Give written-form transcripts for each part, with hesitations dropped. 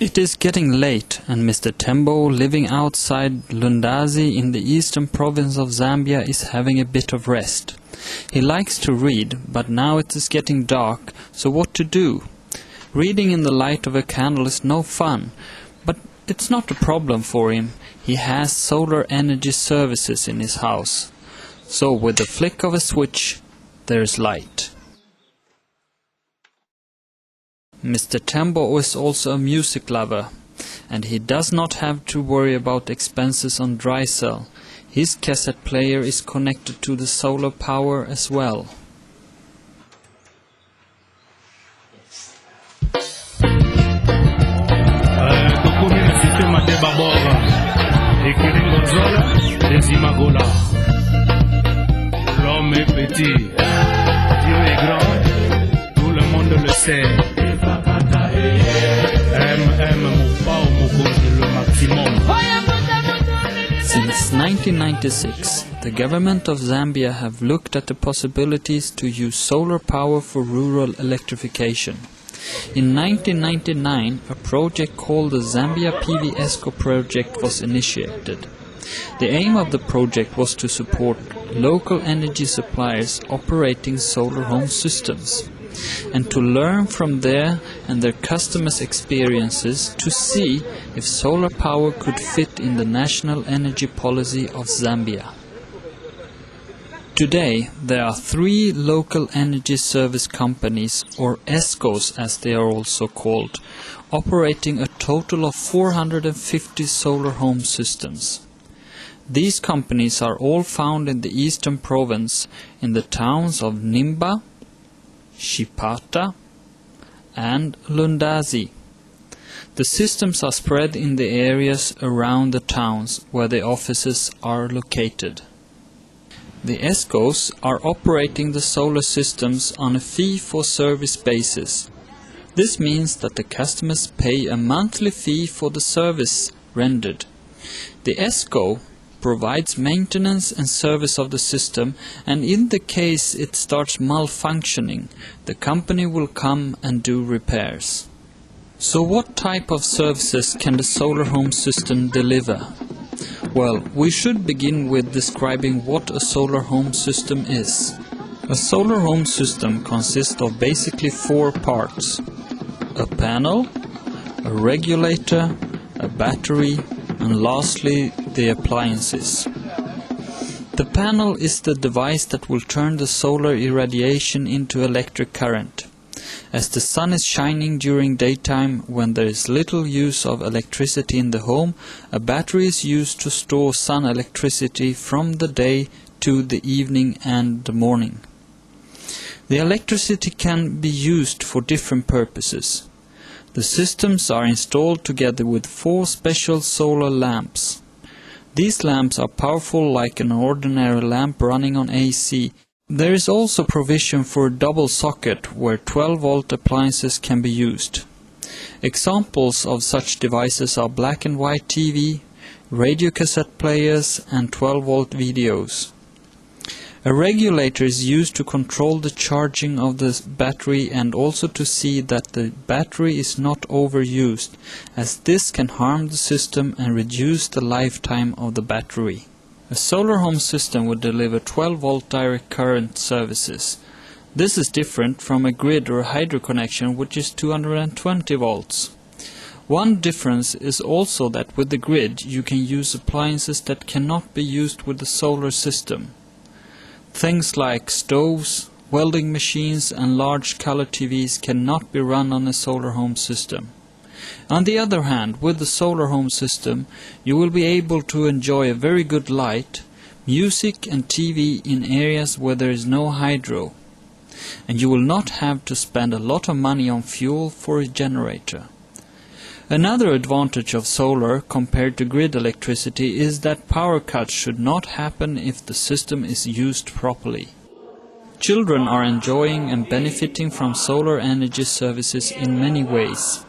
It is getting late, and Mr. Tembo, living outside Lundazi in the eastern province of Zambia, is having a bit of rest. He likes to read, but now it is getting dark, so what to do? Reading in the light of a candle is no fun, but it's not a problem for him. He has solar energy services in his house. So with the flick of a switch, there is light. Mr. Tembo is also a music lover, and he does not have to worry about expenses on dry cell. His cassette player is connected to the solar power as well. L'homme est petit, Dieu est grand, tout le monde le sait. Since 1996, the government of Zambia have looked at the possibilities to use solar power for rural electrification. In 1999, a project called the Zambia PV Esco project was initiated. The aim of the project was to support local energy suppliers operating solar home systems, and to learn from their and their customers' experiences to see if solar power could fit in the national energy policy of Zambia. Today, there are 3 local energy service companies, or ESCOs as they are also called, operating a total of 450 solar home systems. These companies are all found in the eastern province in the towns of Nimba, Shipata and Lundazi. The systems are spread in the areas around the towns where the offices are located. The ESCOs are operating the solar systems on a fee-for-service basis. This means that the customers pay a monthly fee for the service rendered. The ESCO provides maintenance and service of the system, and in the case it starts malfunctioning, the company will come and do repairs. So what type of services can the solar home system deliver? Well, we should begin with describing what a solar home system is. A solar home system consists of basically 4 parts: a panel, a regulator, a battery, and lastly, the appliances. The panel is the device that will turn the solar irradiation into electric current. As the sun is shining during daytime when there is little use of electricity in the home, a battery is used to store sun electricity from the day to the evening and the morning. The electricity can be used for different purposes. The systems are installed together with 4 special solar lamps. These lamps are powerful like an ordinary lamp running on AC. There is also provision for a double socket where 12-volt appliances can be used. Examples of such devices are black and white TV, radio cassette players and 12-volt videos. A regulator is used to control the charging of the battery and also to see that the battery is not overused, as this can harm the system and reduce the lifetime of the battery. A solar home system would deliver 12-volt direct current services. This is different from a grid or a hydro connection, which is 220 volts. One difference is also that with the grid you can use appliances that cannot be used with the solar system. Things like stoves, welding machines and large color TVs cannot be run on a solar home system. On the other hand, with the solar home system, you will be able to enjoy a very good light, music and TV in areas where there is no hydro. And you will not have to spend a lot of money on fuel for a generator. Another advantage of solar compared to grid electricity is that power cuts should not happen if the system is used properly. Children are enjoying and benefiting from solar energy services in many ways.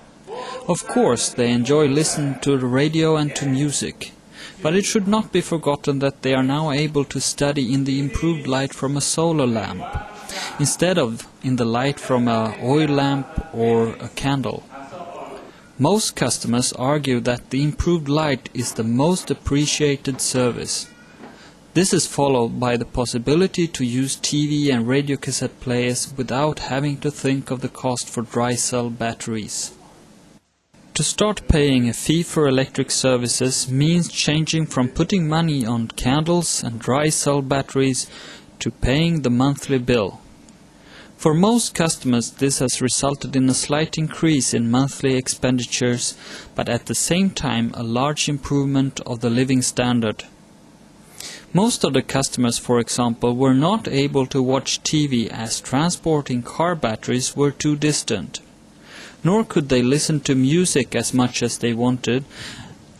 Of course, they enjoy listening to the radio and to music, but it should not be forgotten that they are now able to study in the improved light from a solar lamp, instead of in the light from an oil lamp or a candle. Most customers argue that the improved light is the most appreciated service. This is followed by the possibility to use TV and radio cassette players without having to think of the cost for dry cell batteries. To start paying a fee for electric services means changing from putting money on candles and dry cell batteries to paying the monthly bill. For most customers, this has resulted in a slight increase in monthly expenditures, but at the same time a large improvement of the living standard. Most of the customers, for example, were not able to watch TV as transporting car batteries were too distant. Nor could they listen to music as much as they wanted,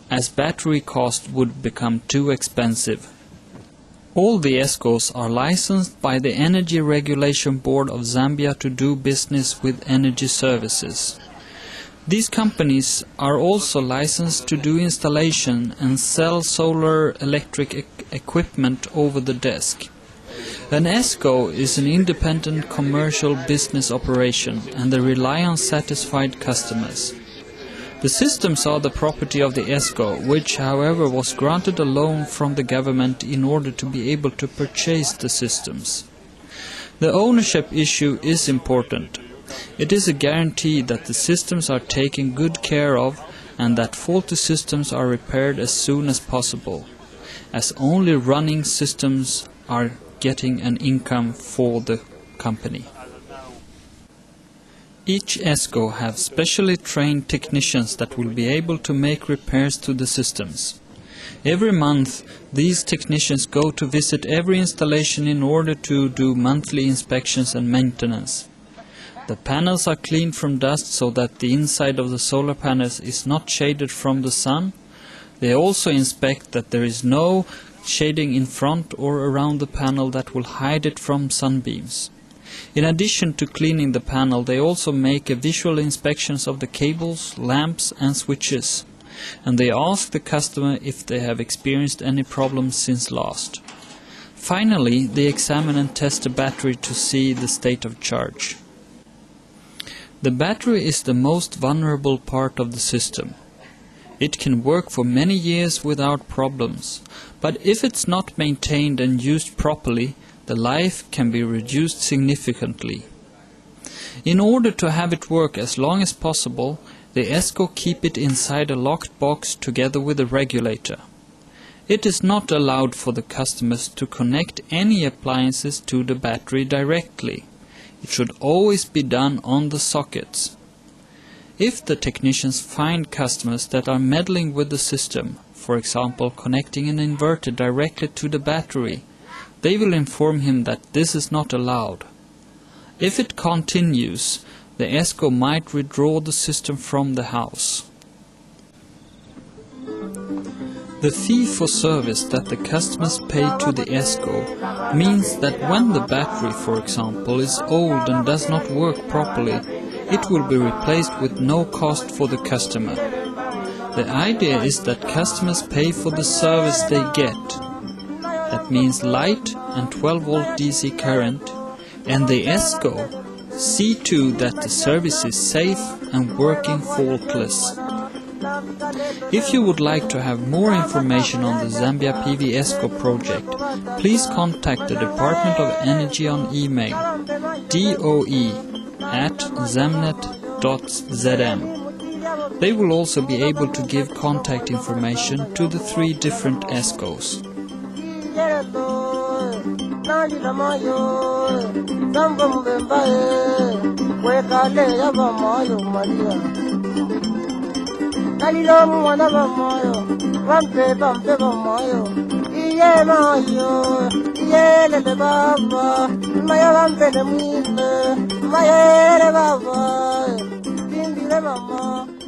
as battery cost would become too expensive. All the ESCOs are licensed by the Energy Regulation Board of Zambia to do business with energy services. These companies are also licensed to do installation and sell solar electric equipment over the desk. An ESCO is an independent commercial business operation, and they rely on satisfied customers. The systems are the property of the ESCO, which however was granted a loan from the government in order to be able to purchase the systems. The ownership issue is important. It is a guarantee that the systems are taken good care of and that faulty systems are repaired as soon as possible, as only running systems are getting an income for the company. Each ESCO have specially trained technicians that will be able to make repairs to the systems. Every month, these technicians go to visit every installation in order to do monthly inspections and maintenance. The panels are cleaned from dust so that the inside of the solar panels is not shaded from the sun. They also inspect that there is no shading in front or around the panel that will hide it from sunbeams. In addition to cleaning the panel, they also make a visual inspections of the cables, lamps and switches, and they ask the customer if they have experienced any problems since last. Finally, they examine and test the battery to see the state of charge. The battery is the most vulnerable part of the system. It can work for many years without problems, but if it's not maintained and used properly, the life can be reduced significantly. In order to have it work as long as possible, the ESCO keep it inside a locked box together with a regulator. It is not allowed for the customers to connect any appliances to the battery directly. It should always be done on the sockets. If the technicians find customers that are meddling with the system, for example connecting an inverter directly to the battery, they will inform him that this is not allowed. If it continues, the ESCO might withdraw the system from the house. The fee for service that the customers pay to the ESCO means that when the battery, for example, is old and does not work properly, it will be replaced with no cost for the customer. The idea is that customers pay for the service they get. That means light and 12-volt DC current, and the ESCO see to that the service is safe and working faultless. If you would like to have more information on the Zambia PV Esco project, please contact the Department of Energy on email doe@zamnet.zm. They will also be able to give contact information to the 3 different ESCOs. Mama.